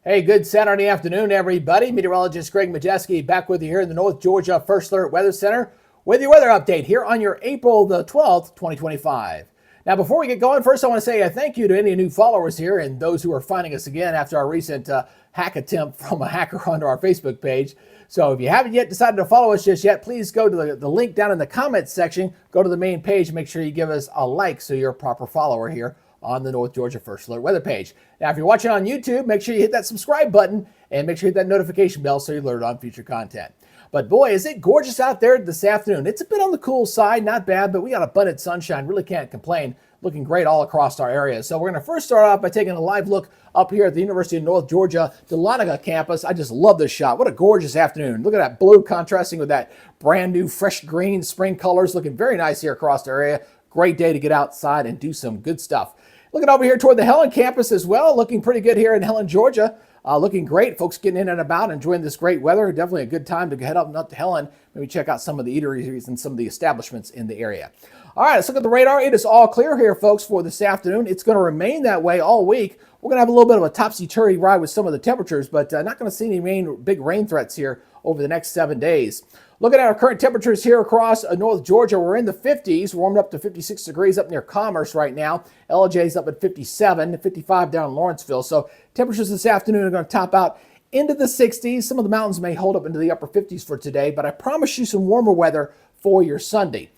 Hey, good Saturday afternoon, everybody. Meteorologist Greg Majeski back with you here in the North Georgia First Alert Weather Center with your weather update here on your April the 12th, 2025. Now, before we get going, first I want to say a thank you to any new followers here and those who are finding us again after our recent hack attempt from a hacker onto our Facebook page. So if you haven't yet decided to follow us just yet, please go to the link down in the comments section, go to the main page, and make sure you give us a like so you're a proper follower here on the North Georgia First Alert weather page. Now, if you're watching on YouTube, make sure you hit that subscribe button and make sure you hit that notification bell so you're alerted on future content. But boy, is it gorgeous out there this afternoon. It's a bit on the cool side, not bad, but we got abundant sunshine. Really can't complain. Looking great all across our area. So we're going to first start off by taking a live look up here at the University of North Georgia Dahlonega campus. I just love this shot. What a gorgeous afternoon. Look at that blue contrasting with that brand new fresh green spring colors. Looking very nice here across our area. Great day to get outside and do some good stuff. Looking over here toward the Helen campus as well. Looking pretty good here in Helen, Georgia. Looking great. Folks getting in and about, enjoying this great weather. Definitely a good time to head up to Helen. Maybe check out some of the eateries and some of the establishments in the area. All right, let's look at the radar. It is all clear here, folks, for this afternoon. It's going to remain that way all week. We're going to have a little bit of a topsy-turvy ride with some of the temperatures, but not going to see any big rain threats here over the next 7 days. Looking at our current temperatures here across North Georgia, we're in the 50s, warmed up to 56 degrees up near Commerce right now. LJ's up at 57, 55 down in Lawrenceville. So temperatures this afternoon are going to top out into the 60s. Some of the mountains may hold up into the upper 50s for today, but I promise you some warmer weather for your Sunday.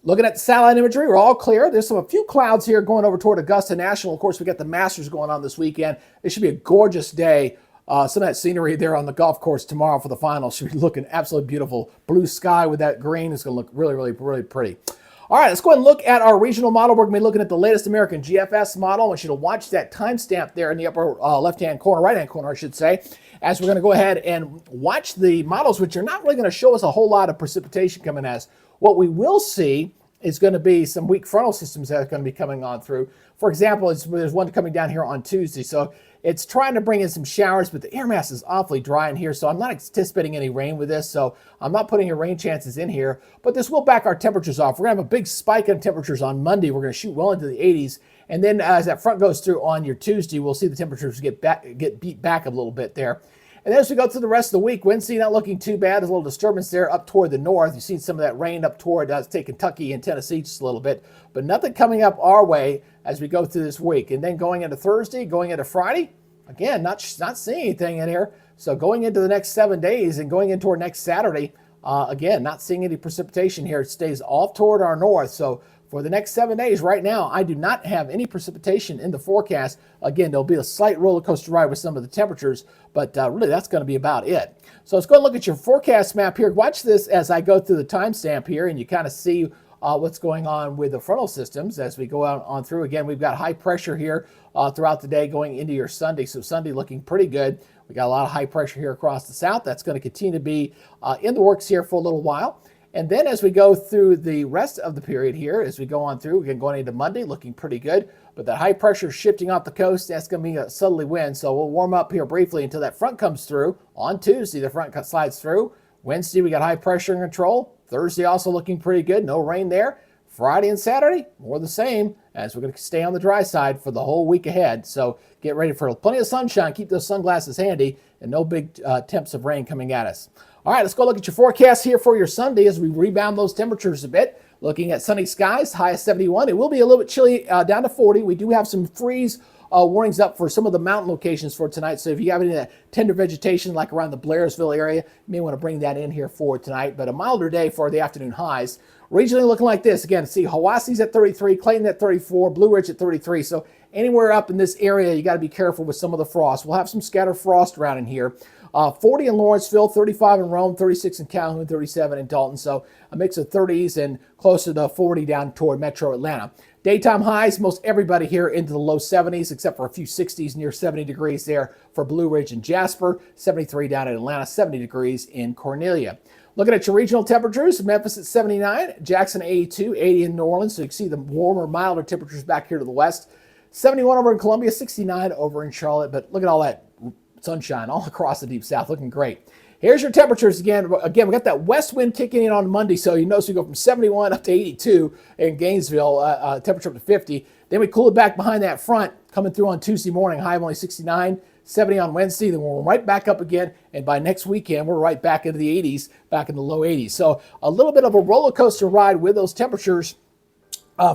Looking at the satellite imagery, we're all clear. There's a few clouds here going over toward Augusta National. Of course, we got the Masters going on this weekend. It should be a gorgeous day. Some of that scenery there on the golf course tomorrow for the finals should be looking absolutely beautiful. Blue sky with that green is going to look really, really, really pretty. All right, let's go ahead and look at our regional model. We're going to be looking at the latest American GFS model. I want you to watch that timestamp there in the upper left-hand corner, right-hand corner, I should say, as we're going to go ahead and watch the models, which are not really going to show us a whole lot of precipitation coming at us. What we will see is going to be some weak frontal systems that are going to be coming on through. For example, there's one coming down here on Tuesday. So it's trying to bring in some showers, but the air mass is awfully dry in here, so I'm not anticipating any rain with this, so I'm not putting any rain chances in here. But this will back our temperatures off. We're going to have a big spike in temperatures on Monday. We're going to shoot well into the 80s, and then as that front goes through on your Tuesday, we'll see the temperatures get beat back a little bit there. And then as we go through the rest of the week, Wednesday not looking too bad. There's a little disturbance there up toward the north. You've seen some of that rain up toward, say, Kentucky and Tennessee just a little bit. But nothing coming up our way as we go through this week. And then going into Thursday, going into Friday, again, not seeing anything in here. So going into the next 7 days and going into our next Saturday, again, not seeing any precipitation here. It stays off toward our north. So for the next 7 days right now, I do not have any precipitation in the forecast. Again, there'll be a slight roller coaster ride with some of the temperatures, but really that's going to be about it. So let's go and look at your forecast map here. Watch this as I go through the timestamp here, and you kind of see what's going on with the frontal systems as we go out on through. Again, we've got high pressure here throughout the day going into your Sunday. So Sunday looking pretty good. We got a lot of high pressure here across the south. That's going to continue to be in the works here for a little while. And then as we go through the rest of the period here, as we go on through, again, going into Monday, looking pretty good. But that high pressure shifting off the coast, that's going to be a southerly wind. So we'll warm up here briefly until that front comes through. On Tuesday, the front slides through. Wednesday, we got high pressure in control. Thursday also looking pretty good. No rain there. Friday and Saturday, more the same, as we're going to stay on the dry side for the whole week ahead. So get ready for plenty of sunshine. Keep those sunglasses handy and no big temps of rain coming at us. All right, let's go look at your forecast here for your Sunday as we rebound those temperatures a bit. Looking at sunny skies, high of 71. It will be a little bit chilly down to 40. We do have some freeze warnings up for some of the mountain locations for tonight. So if you have any tender vegetation like around the Blairsville area, you may want to bring that in here for tonight. But a milder day for the afternoon highs. Regionally looking like this. Again, see Hawasse's at 33, Clayton at 34, Blue Ridge at 33. So anywhere up in this area, you got to be careful with some of the frost. We'll have some scattered frost around in here. 40 in Lawrenceville, 35 in Rome, 36 in Calhoun, 37 in Dalton. So a mix of 30s and closer to 40 down toward Metro Atlanta. Daytime highs, most everybody here into the low 70s, except for a few 60s, near 70 degrees there for Blue Ridge and Jasper, 73 down in Atlanta, 70 degrees in Cornelia. Looking at your regional temperatures, Memphis at 79, Jackson 82, 80 in New Orleans. So you can see the warmer, milder temperatures back here to the west. 71 over in Columbia, 69 over in Charlotte. But look at all that sunshine all across the deep south, looking great. Here's your temperatures again. Again, we got that west wind kicking in on Monday, so you notice we go from 71 up to 82 in Gainesville, temperature up to 50. Then we cool it back behind that front, coming through on Tuesday morning, high of only 69. 70 on Wednesday, then we're right back up again. And by next weekend, we're right back into the 80s, back in the low 80s. So a little bit of a roller coaster ride with those temperatures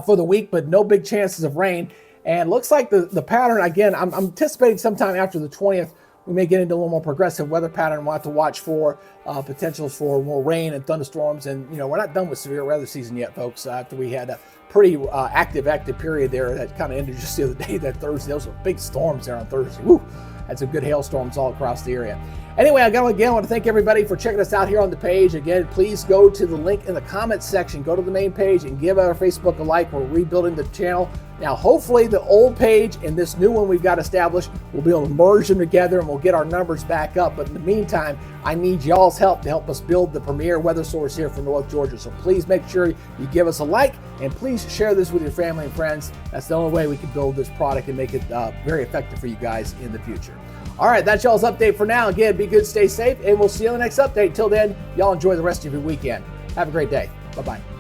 for the week, but no big chances of rain. And looks like the pattern, again, I'm anticipating sometime after the 20th, we may get into a little more progressive weather pattern. We'll have to watch for potentials for more rain and thunderstorms. And, we're not done with severe weather season yet, folks. After we had a pretty active period there that kind of ended just the other day, that Thursday. Those were big storms there on Thursday. Woo! Had some good hailstorms all across the area. Anyway, I want to thank everybody for checking us out here on the page. Again, please go to the link in the comments section. Go to the main page and give our Facebook a like. We're rebuilding the channel. Now, hopefully the old page and this new one we've got established, we'll be able to merge them together and we'll get our numbers back up. But in the meantime, I need y'all's help to help us build the premier weather source here for North Georgia. So please make sure you give us a like and please share this with your family and friends. That's the only way we can build this product and make it very effective for you guys in the future. All right, that's y'all's update for now. Again, be good, stay safe, and we'll see you on the next update. Till then, y'all enjoy the rest of your weekend. Have a great day. Bye-bye.